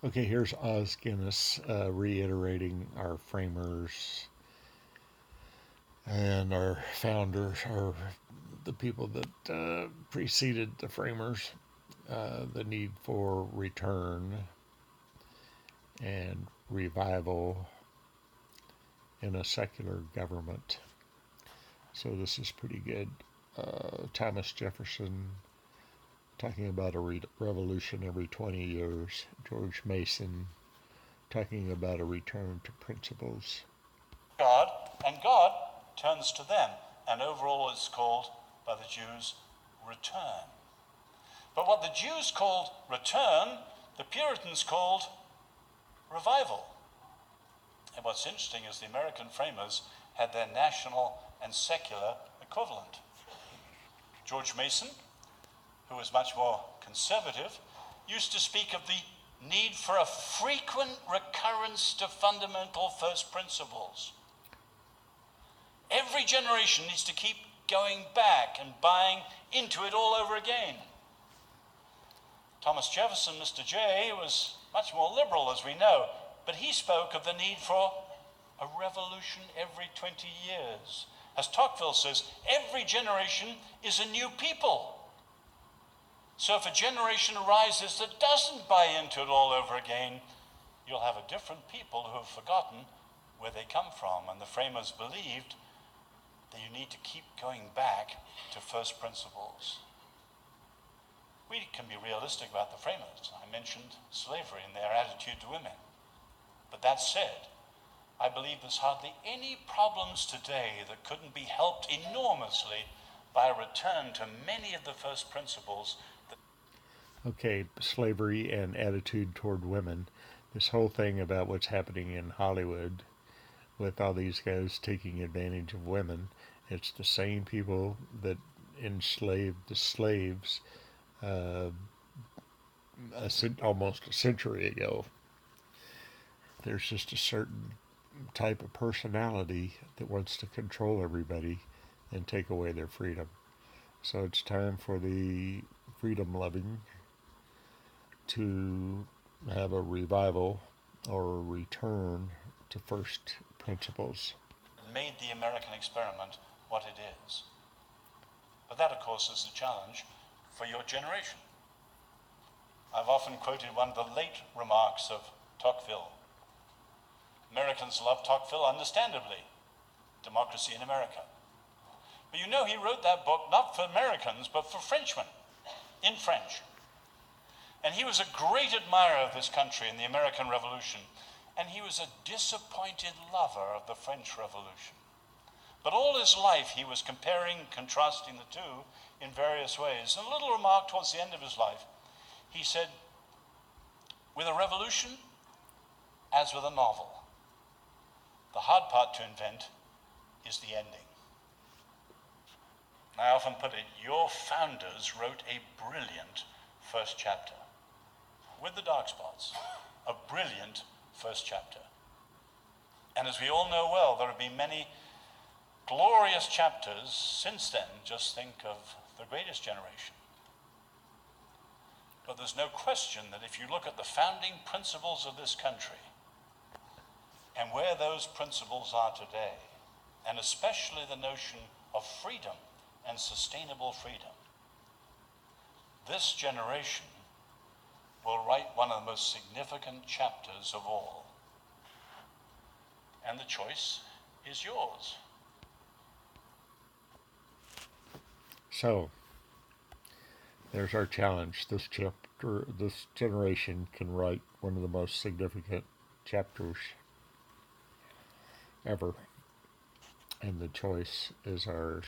Okay, here's Oz Guinness reiterating our framers and our founders, or the people that preceded the framers, the need for return and revival in a secular government. So this is pretty good. Thomas Jefferson talking about a revolution every 20 years. George Mason talking about a return to principles. God, and God turns to them, and overall it's called by the Jews return. But what the Jews called return, the Puritans called revival. And what's interesting is the American framers had their national and secular equivalent. George Mason, who was much more conservative, used to speak of the need for a frequent recurrence to fundamental first principles. Every generation needs to keep going back and buying into it all over again. Thomas Jefferson, Mr. J, was much more liberal, as we know, but he spoke of the need for a revolution every 20 years. As Tocqueville says, every generation is a new people. So if a generation arises that doesn't buy into it all over again, you'll have a different people who have forgotten where they come from. And the framers believed that you need to keep going back to first principles. We can be realistic about the framers. I mentioned slavery and their attitude to women. But that said, I believe there's hardly any problems today that couldn't be helped enormously by a return to many of the first principles. Okay, slavery and attitude toward women. This whole thing about what's happening in Hollywood with all these guys taking advantage of women, it's the same people that enslaved the slaves almost a century ago. There's just a certain type of personality that wants to control everybody and take away their freedom. So it's time for the freedom loving to have a revival or a return to first principles. Made the American experiment what it is. But that, of course, is the challenge for your generation. I've often quoted one of the late remarks of Tocqueville. Americans love Tocqueville, understandably. Democracy in America. But you know he wrote that book not for Americans, but for Frenchmen, in French. And he was a great admirer of this country in the American Revolution, and he was a disappointed lover of the French Revolution. But all his life he was comparing, contrasting the two in various ways. And a little remark towards the end of his life, he said, with a revolution, as with a novel, the hard part to invent is the ending. I often put it, your founders wrote a brilliant first chapter, with the dark spots, a brilliant first chapter. And as we all know well, there have been many glorious chapters since then. Just think of the greatest generation. But there's no question that if you look at the founding principles of this country and where those principles are today, and especially the notion of freedom and sustainable freedom, this generation will write one of the most significant chapters of all. And the choice is yours. So, there's our challenge. This generation can write one of the most significant chapters ever. And the choice is ours.